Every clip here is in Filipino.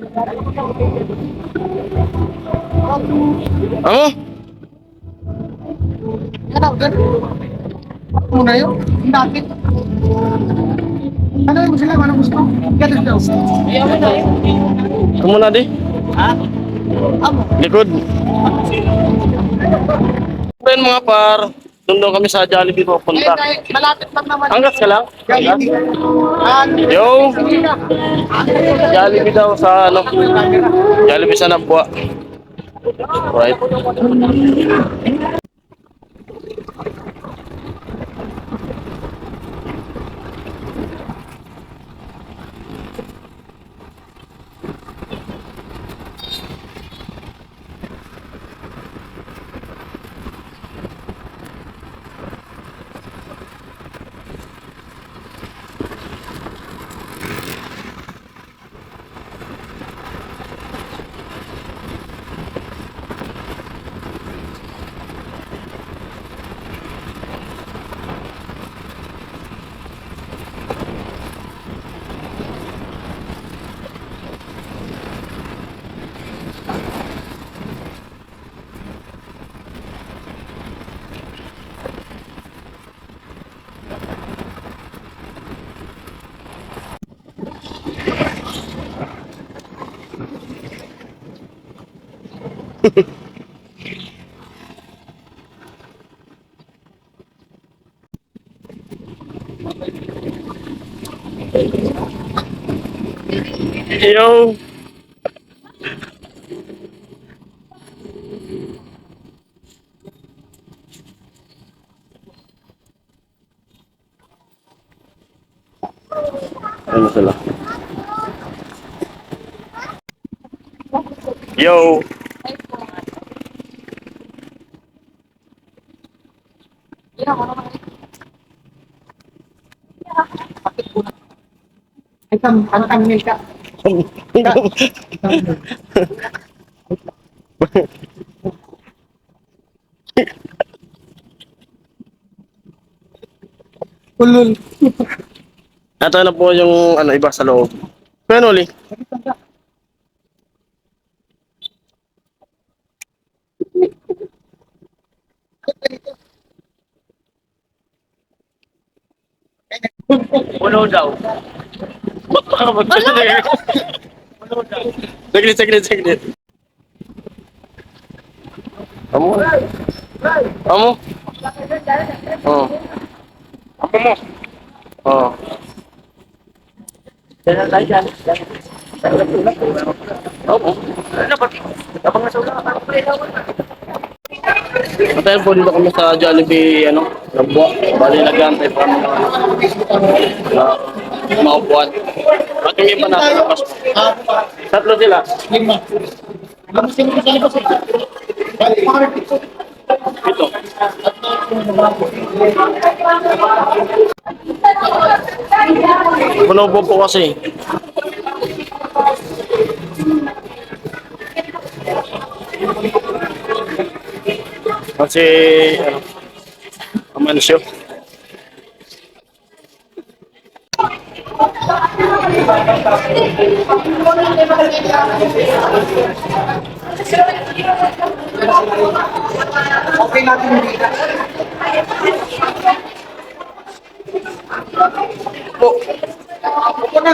Amo? Ano, gan? Muna yun? Yung dati? Ano yung sila? Ano gusto? Ganun daw. Amo na di? Amo. Likod. Ben mga par, doon kami sa Jollibee pupunta. Malapit lang naman. Hanggat ka lang? Hanggat? Yo! Sige ka. Jollibee daw sa ano? Jollibee sa Nabwa. Right. Yo! Ano sila? Yo! Ay, ang ka. Ulul. Ito na po yung ano, iba sa loob. Pero uli. Puno daw. Saglit, saglit, saglit. Amo? Amo? Oh. Amo mo? Oh. Kaya tayo dyan. Opo. Ano ba? Kapag nasulat ka, Matayin po dito kami sa Jollibee, ano, Nabwa. Bali, nag-antay pa kami ng maupuan. At yung iba natin na pasok. Tatlo sila. Lima. Lima sila sa labas eh. Ito. Puno po kasi. Kasi, ano, amansyo. Okay natin yung dita. Po. Upo na.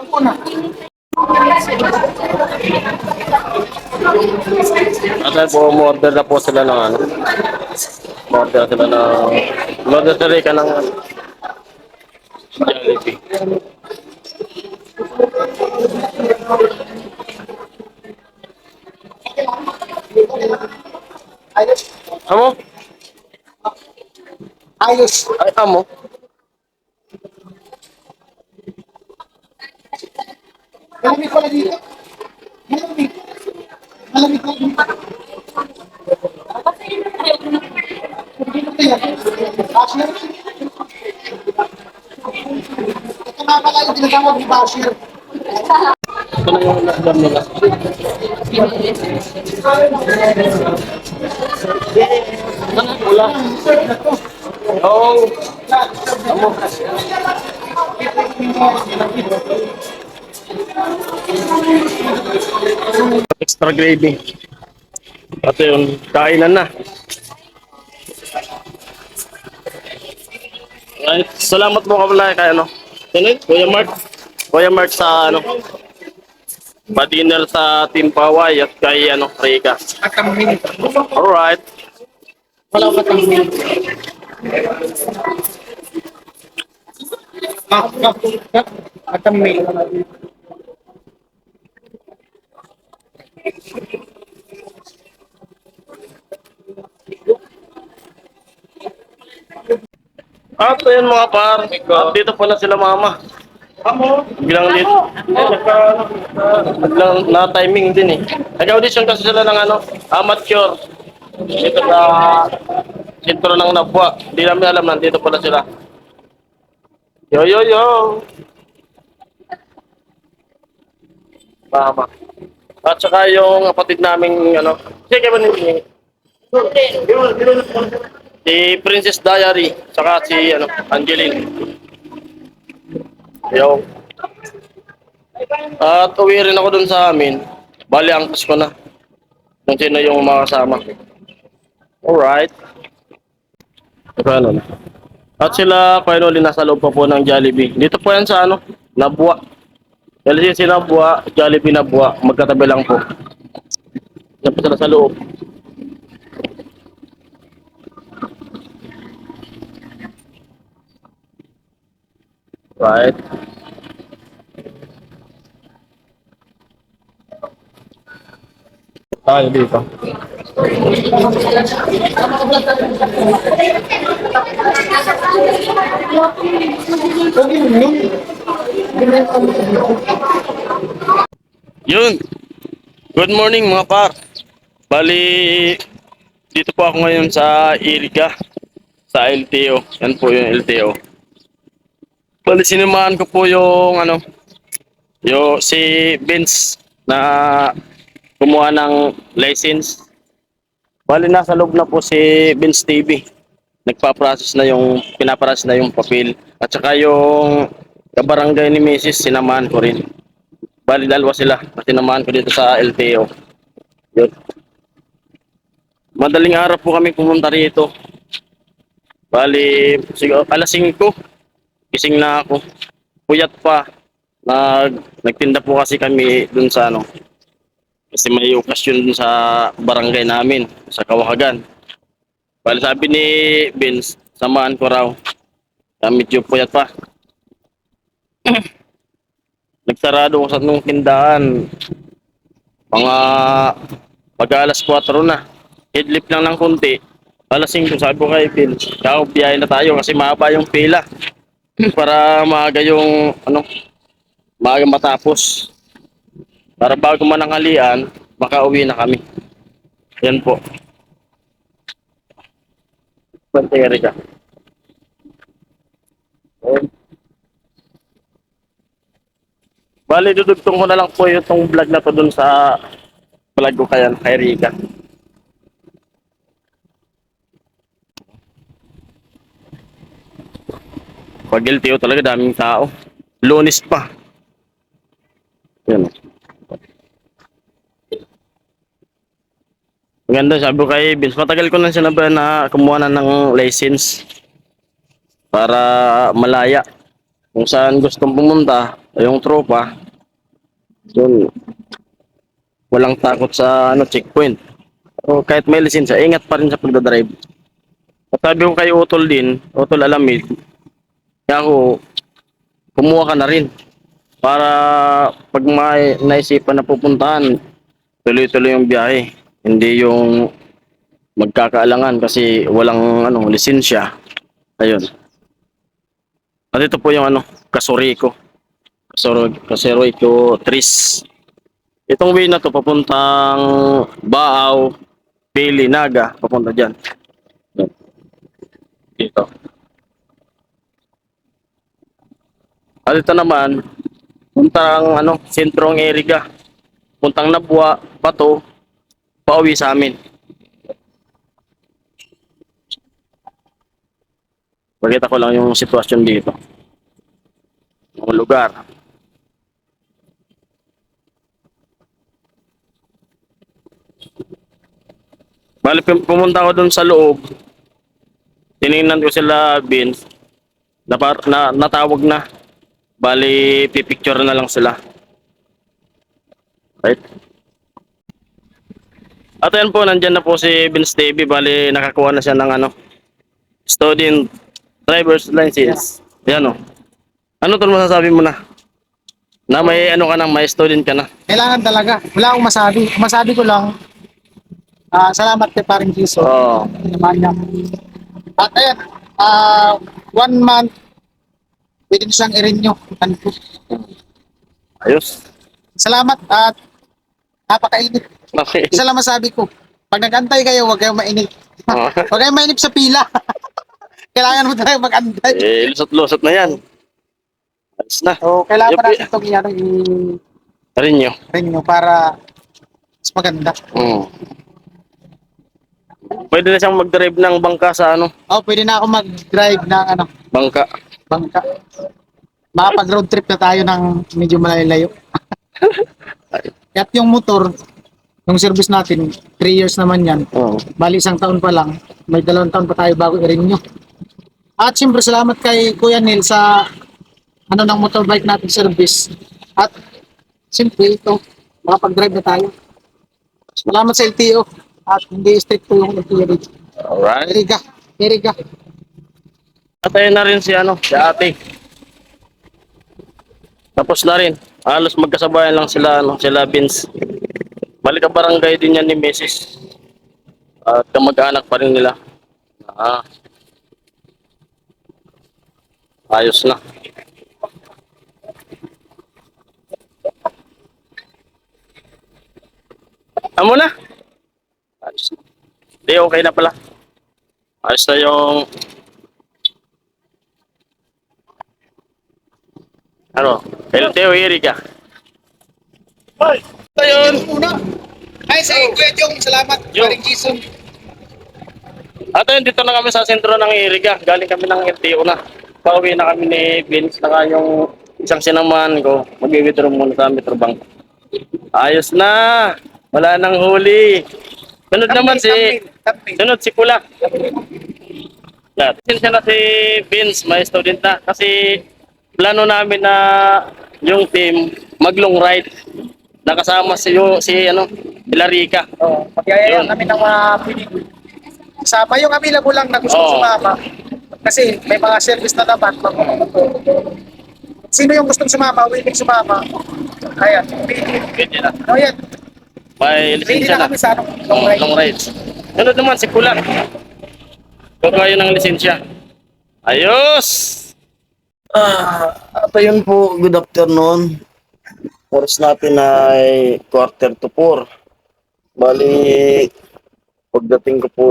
Upo na. At po, umorder na po sila ng ano. Umorder sila ng... Umorder sila ka ng Jollibee. Ayos. Amo? Ayos. Ay, amo? Malamig pala dito. Malamig. Malamig pala dito. Bashir. Ito nga pala yung tinatawag ni Bashir. Ito na yung nakadam nila. Wala. Oh. Amo. Extra gravy. At yun, kainan na. Right. Salamat po kapala kay ano. Ano yun? Kuya Mark. Kuya Mark sa ano, padinal sa Team Paway at kay ano, Rika. At ang mini. Alright. Wala ka ang mini. At ang mini. At ayun mga par, at dito pala sila mama. Bilang dito. Biglang na timing din eh. Nag-audition kasi sila ng ano, amateur. Dito sa sentro ng Nabwa. Hindi namin alam nandito pala sila. Yo yo yo. Mama. At saka yung kapatid naming ano. Sige ba nini? Si Princess Diary, saka si ano, Angeline. Yo. At uwi rin ako dun sa amin. Bali, angkas ko na. Kung sino yung mga kasama. Alright. Ano na. At sila, finally, nasa loob pa po ng Jollibee. Dito po yan sa ano, Nabwa. LCC Nabwa, Jollibee Nabwa. Magkatabi lang po. Yan po sila sa loob. Right. Tayo dito. Yun. Good morning mga par. Bali, dito po ako ngayon sa Iriga. Sa LTO. Yan po yung LTO. Bali, sinamahan ko po yung ano, yung si Vince na kumuha ng license. Bali, nasa loob na po si Vince TV. Nagpa-process na yung, pinaprocess na yung papel. At saka yung kabarangay ni Mrs. sinamahan ko rin. Bali, dalawa sila. Sinamahan ko dito sa LTO. Yun. Madaling araw po kami pumunta rito. Bali, siguro alas 5. Gising na ako. Puyat pa. Nagtinda po kasi kami dun sa ano. Kasi may okasyon dun sa barangay namin. Sa Kawahagan. Bali, sabi ni Vince, samahan ko raw. Medyo puyat pa. Nagsarado ko sa nung tindahan. Mga pag-alas 4 na. Headlift lang ng konti. Alas 5, sabi ko kay Vince, biyahe na tayo kasi mahaba yung pila. Para maaga yung, ano, maaga matapos. Para bago mananghalian, makauwi na kami. Yan po. Panteri ka. Bali, dudugtong ko na lang po itong vlog na to dun sa vlog ko kay Rica. Pag LTO talaga daming tao. Lunes pa. Yan. Maganda, sabi ko kay Vince, matagal ko na sinabi na kumuha na ng license para malaya. Kung saan gustong pumunta, yung tropa, yun, walang takot sa ano, checkpoint. O kahit may lisensya, ingat pa rin sa pagdadrive. At sabi ko kay Utol din, Utol Alamid, kaya ako, kumuha ka na rin. Para pag may naisipan na pupuntahan, tuloy-tuloy yung biyahe. Hindi yung magkakaalangan kasi walang ano, lisensya. Ayun. At ito po yung ano, Kasuriko. Kasuriko Tris. Itong way na to papuntang Baaw, Pili, Naga, papunta diyan. Dito. At ito naman, puntang ano, sentrong Eriga. Puntang Nabwa, Bato, pauwi sa amin. Pakita ko lang yung sitwasyon dito. Yung lugar. Bali, pumunta ako dun sa loob. Tiningnan ko sila, Vince. Natawag na. Bali, pipicture na lang sila. Right? At ayan po, nandyan na po si Vince Davey. Bali, nakakuha na siya ng student driver's license. Yan o. Ano tol masasabi mo na? Na may ano ka na, may student ka na. Kailangan talaga. Wala akong masabi. Masabi ko lang, salamat kay paring Kiso. Oo. Naman niya. At ayan, 1 month, pwede na siyang i-renew. Ayos. Salamat at napakainit. Okay. Isa lang masabi ko, pag nag-antay kayo, huwag kayong mainit. Oo. Huwag kayong mainip sa pila. Kailangan mo talaga mag-antay. Lusot-lusot na yan. Ayos na. So, kailangan Yup, pa natin itong Rin nyo. i-renew para mas maganda. Pwede na siyang mag-drive ng bangka sa Pwede na ako mag-drive ng bangka. bangka. Makapag-road trip na tayo ng medyo malayo-layo. At yung motor, yung service natin, 3 years naman yan. Oo. Bali 1 taon pa lang. May 2 taon pa tayo bago i-renew. At siyempre salamat kay Kuya Neil sa ng motorbike natin service. At siyempre ito, makapag-drive na tayo. Salamat sa LTO. At hindi strict po yung LTO dito. Alright. Eriga. Eriga. At ayun na rin si ate. Tapos na rin. Halos magkasabayan lang sila Vince. Balik ka barangay din yan ni Mrs. At kamag-anak pa rin nila. Ayos na. Amo na. Ayos na. Hindi, okay na pala. Ayos na yung LTO Erika. Ayun. Una. Ay, sa Kuya Jong, salamat. Jong. Paring Jason. At ayun, dito na kami sa sentro ng Erika. Galing kami ng LTO na. Pauwi na kami ni Vince. Naka yung isang sinamahan ko. Mag-withdraw muna sa Metrobank. Ayos na. Wala nang huli. Sunod naman Sunod si Pula. Yeah. Siya na si Vince, may student na. Kasi plano namin na yung team mag-long ride. Nakasama si Ilarica. Magyayaya Yun. kami ng mga piling. Kasama yung available lang na gusto Oo. sumama. Kasi may mga service na naman. Sino yung gustong sumama, willing sumama? Ayan, pili. Pwede na. Ayan, May pili lisensya na na. kami sa long ride. Long rides. Sunod naman si Pula. Kukuha yun ng lisensya. Ayos! At ayun po, good afternoon. Oras natin ay 3:45. Bali, pagdating ko po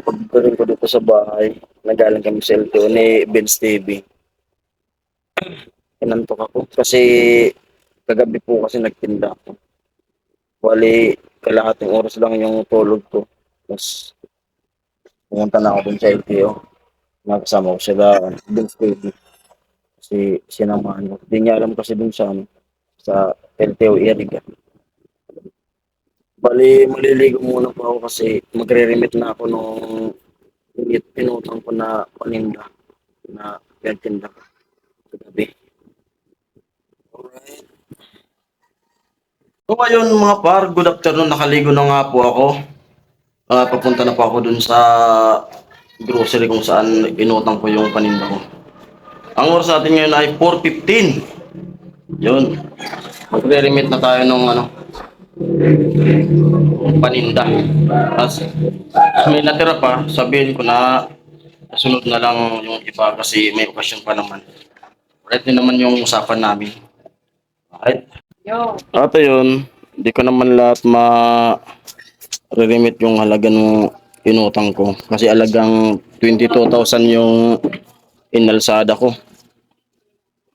pagdating ko dito sa bahay, nagaling kami sa LTO ni Vince TV. Inantok ako kasi kagabi po kasi nagtinda ako. Bali, kalahating oras lang yung tulog ko. Tapos, pumunta na ako dun sa LTO. Nakasama ko sila, Vince TV. Kasi sinamahan ko. Hindi niya alam kasi dun sa LTO Iriga. Bali, maliligo muna po ako kasi magre-remit na ako nung pinutang ko na paninda na pintinda ko kagabi. Alright. So ngayon mga par, good afternoon. Nakaligo na nga po ako. Papunta na po ako dun sa grocery kung saan inutang ko yung paninda ko. Ang oras natin ngayon ay 4:15. Yun. Magre-remit na tayo ng paninda. Tapos may natira pa, sabihin ko na sunod na lang yung iba kasi may okasyon pa naman. Right din naman yung usapan namin. Right? Yo. At yun, hindi ko naman lahat re-remit yung halaga ng inutang ko. Kasi halagang 22,000 yung inalsada ko.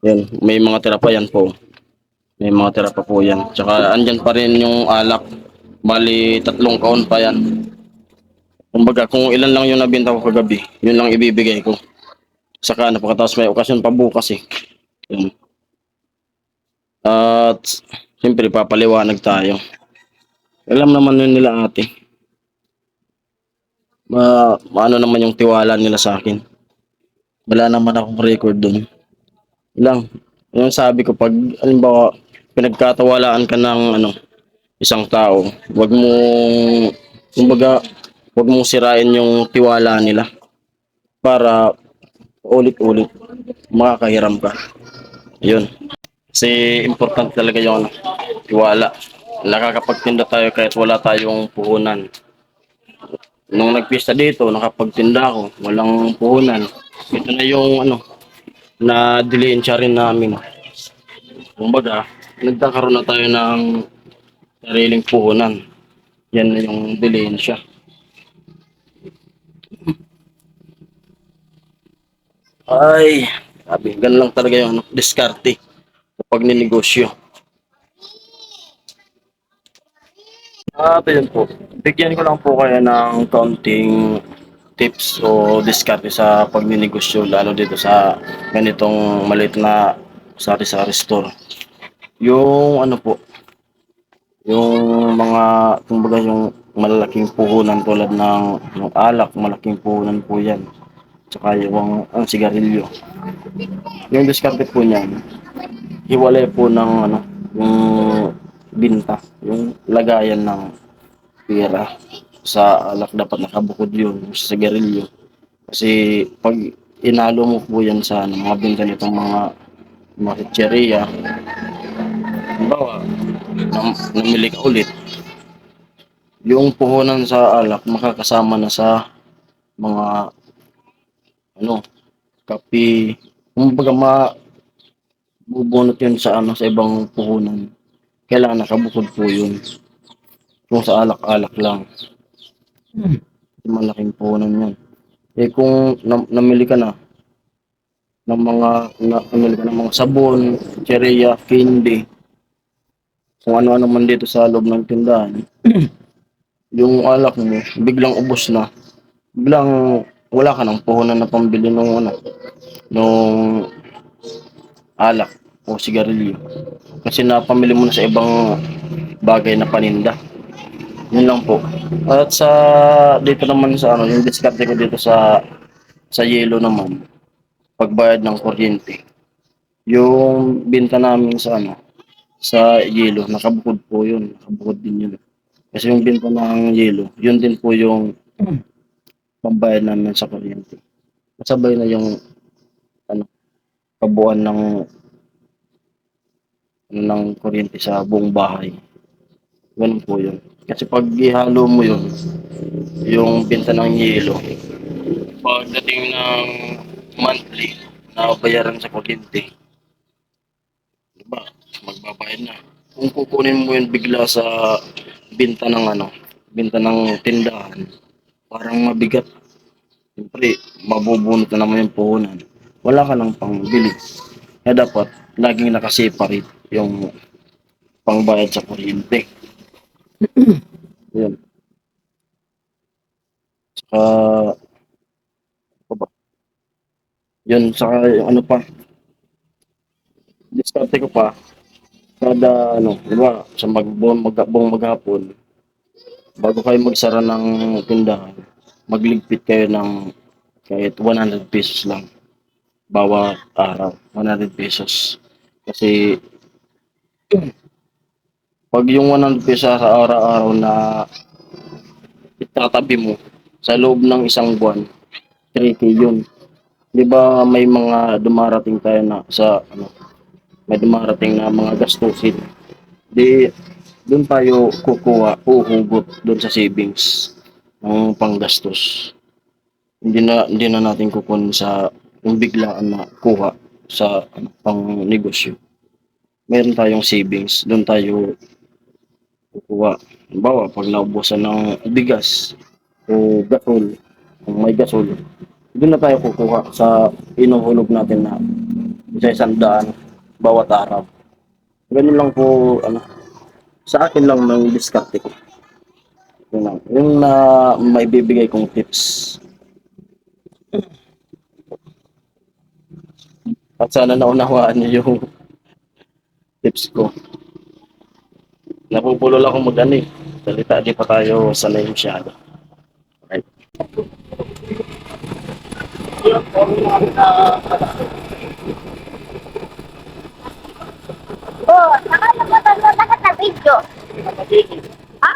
Yan, may mga tira pa yan po. May mga tira pa po yan. Tsaka andyan pa rin yung alak. Bali, 3 kaon pa yan. Kumbaga, kung ilan lang yung nabenta ko kagabi, yun lang ibibigay ko. Saka pagkatapos may okasyon pa bukas eh. Yun. At siyempre papaliwanag tayo. Alam naman yun nila ate. Maano naman yung tiwala nila sa akin. Wala naman akong record dun. Lang. Yung sabi ko, pag, halimbawa, pinagkatawalaan ka ng, isang tao, kumbaga, wag mong sirain yung tiwala nila para ulit-ulit makakahiram ka. Yun. Kasi important talaga yung tiwala. Nakakapagtinda tayo kahit wala tayong puhunan. Nung nagpista dito, nakapagtinda ako, walang puhunan. Ito na yung na dilensya rin namin. Kumbaga, nagkakaroon na tayo ng sariling puhunan. Yan na yung dilensya. Ay, sabi, ganun lang talaga yung diskarte kapag ninegosyo. Yun po. Bigyan ko lang po kayo ng kaunting tips o diskarte sa pagninegosyo lalo dito sa ganitong maliit na sari-sari store. Yung po, yung mga kumbaga yung malalaking puhunan tulad ng yung alak, malaking puhunan po yan. Tsaka yung ang sigarilyo. Yung diskarte po niyan, hiwalay po ng yung binta, yung lagayan ng pera. Sa alak dapat nakabukod yun, sa sigarilyo. Kasi pag inalo mo po yan sa mga binta nitong mga chicheria, halimbawa, namili ka ulit, yung puhunan sa alak makakasama na sa mga ano, kape, kumbaga mabubunot yun sa sa ibang puhunan. Kailangan nakabukod po yun. Kung sa alak-alak lang, malaking puhunan yun. Eh kung namili ka na namili ka ng mga sabon, chicheria, candy, kung ano-ano man dito sa loob ng tindahan, yung alak mo, biglang ubos na, biglang wala ka ng puhunan na pambili nung alak o sigarilyo. Kasi napamili mo na sa ibang bagay na paninda. Yun lang po. At sa dito naman sa yung diskarte ko dito sa yelo naman, pagbayad ng kuryente. Yung binta namin sa yelo, nakabukod po yun. Nakabukod din yun. Kasi yung binta ng yelo, yun din po yung pambayad namin sa kuryente. Kasabay na yung ano, kabuuan ng kuryente sa buong bahay. Ganun po yun. Kasi pag ihalo mo yun, yung binta ng yelo, pagdating ng monthly na bayaran sa kuryente, di ba, magbabayad na. Kung kukunin mo yun bigla sa binta ng binta ng tindahan, parang mabigat. Siyempre, mabubunot na naman yung puhunan. Wala ka ng pangbili. Kaya dapat, laging nakaseparate yung pangbayad sa kuryente. Yun. Saka, ano ba? Yun, saka yung pa, diskarte ko pa, kada di ba, sa buong maghapon, bago kayo magsara ng tindahan, magligpit kayo ng kahit 100 pesos lang bawat araw, 100 pesos. Kasi pag yung 100 pesos sa araw-araw na itatabi mo sa loob ng isang buwan, 3K yun. Di ba may mga dumarating tayo na may dumarating na mga gastusin. Di, doon tayo uhugot doon sa savings ng panggastos. Hindi na natin kukunin sa yung biglaan na kuha sa pang negosyo. Meron tayong savings, doon tayo kukuha. Halimbawa, pag naubusan ng bigas o gasol, kung may gasol, doon na tayo kukuha sa inuhulog natin na isa-isang daan bawat araw. Ganun lang po, sa akin lang ng diskarte ko. Yun lang. Yung na may bibigay kong tips. At sana naunawaan niyo yung tips ko. Napupulol ako mag Salita, di pa tayo sanay masyado. Right. Oh, nakapagpapanood na ka video. Ha?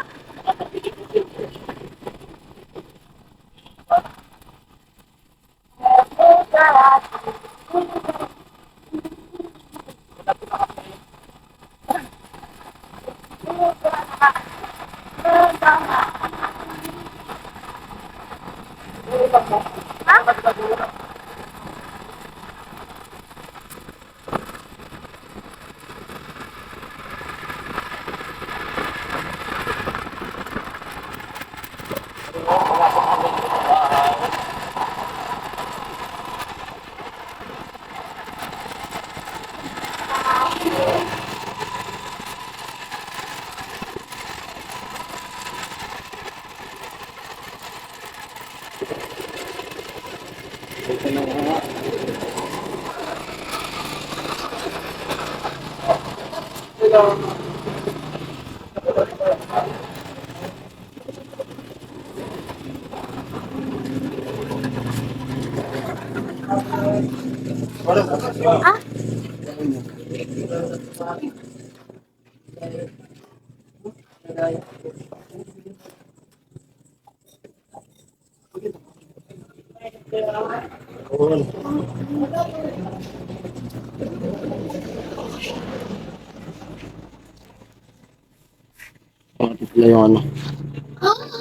Ito pala yung ano.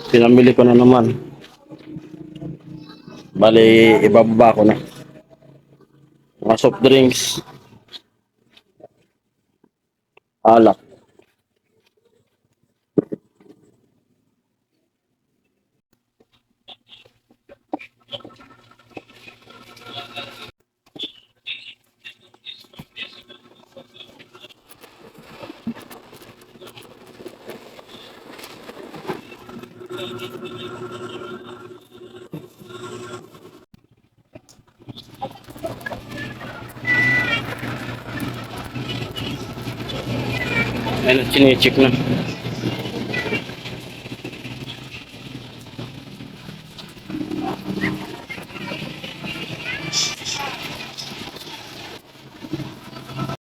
Pinamili ko na naman. Bali, ibababa ko na. Mga soft drinks. Alak. Ayun, chinecheck na.